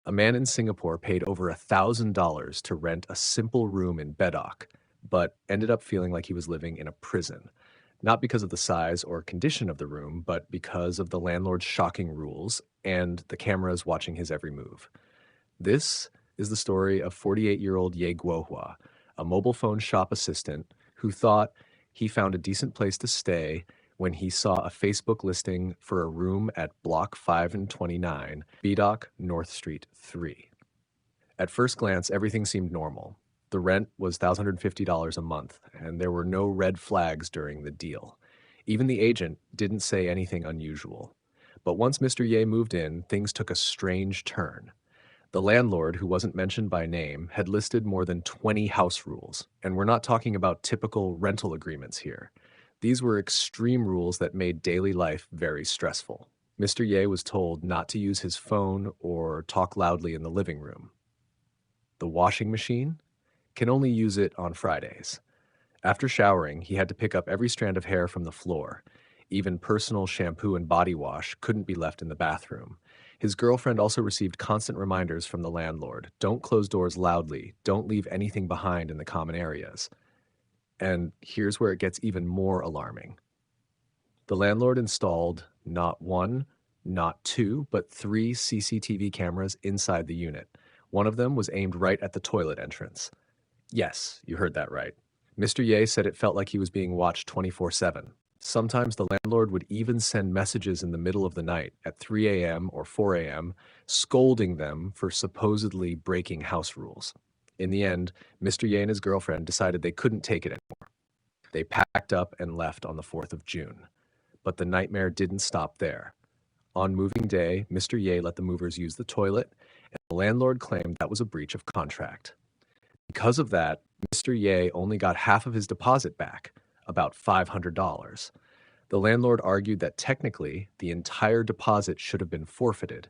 A man in Singapore paid over $1,000 to rent a simple room in Bedok, but ended up feeling like he was living in a prison. Not because of the size or condition of the room, but because of the landlord's shocking rules and the cameras watching his every move. This is the story of 48-year-old Ye Guohua, a mobile phone shop assistant who thought he found a decent place to stay when he saw a Facebook listing for a room at Block 5 and 29, Bedok, North Street 3. At first glance, everything seemed normal. The rent was $1,050 a month, and there were no red flags during the deal. Even the agent didn't say anything unusual. But once Mr. Ye moved in, things took a strange turn. The landlord, who wasn't mentioned by name, had listed more than 20 house rules, and we're not talking about typical rental agreements here. These were extreme rules that made daily life very stressful. Mr. Ye was told not to use his phone or talk loudly in the living room. The washing machine? Can only use it on Fridays. After showering, he had to pick up every strand of hair from the floor. Even personal shampoo and body wash couldn't be left in the bathroom. His girlfriend also received constant reminders from the landlord. Don't close doors loudly. Don't leave anything behind in the common areas. And here's where it gets even more alarming. The landlord installed not one, not two, but 3 CCTV cameras inside the unit. One of them was aimed right at the toilet entrance. Yes, you heard that right. Mr. Ye said it felt like he was being watched 24/7. Sometimes the landlord would even send messages in the middle of the night at 3 a.m. or 4 a.m., scolding them for supposedly breaking house rules. In the end, Mr. Ye and his girlfriend decided they couldn't take it anymore. They packed up and left on the 4th of June. But the nightmare didn't stop there. On moving day, Mr. Ye let the movers use the toilet, and the landlord claimed that was a breach of contract. Because of that, Mr. Ye only got half of his deposit back, about $500. The landlord argued that technically, the entire deposit should have been forfeited.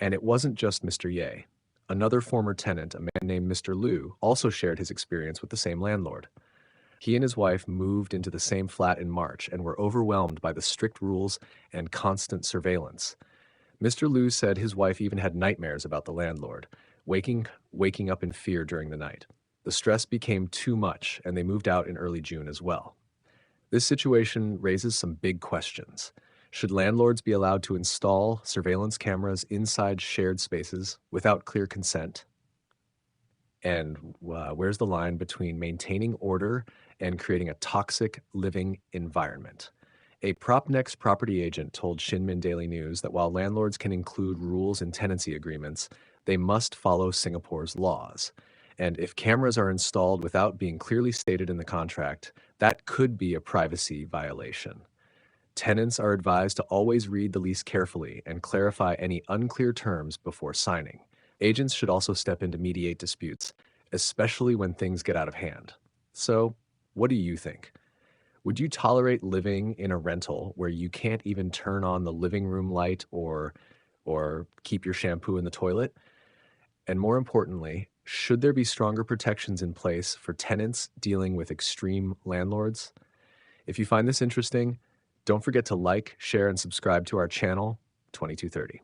And it wasn't just Mr. Ye. Another former tenant, a man named Mr. Liu, also shared his experience with the same landlord. He and his wife moved into the same flat in March and were overwhelmed by the strict rules and constant surveillance. Mr. Liu said his wife even had nightmares about the landlord, waking up in fear during the night. The stress became too much, and they moved out in early June as well. This situation raises some big questions. Should landlords be allowed to install surveillance cameras inside shared spaces without clear consent? And where's the line between maintaining order and creating a toxic living environment? A Propnex property agent told Shinmin Daily News that while landlords can include rules in tenancy agreements, they must follow Singapore's laws. And if cameras are installed without being clearly stated in the contract, that could be a privacy violation. Tenants are advised to always read the lease carefully and clarify any unclear terms before signing. Agents should also step in to mediate disputes, especially when things get out of hand. So, what do you think? Would you tolerate living in a rental where you can't even turn on the living room light or keep your shampoo in the toilet? And more importantly, should there be stronger protections in place for tenants dealing with extreme landlords? If you find this interesting, don't forget to like, share, and subscribe to our channel, 2230.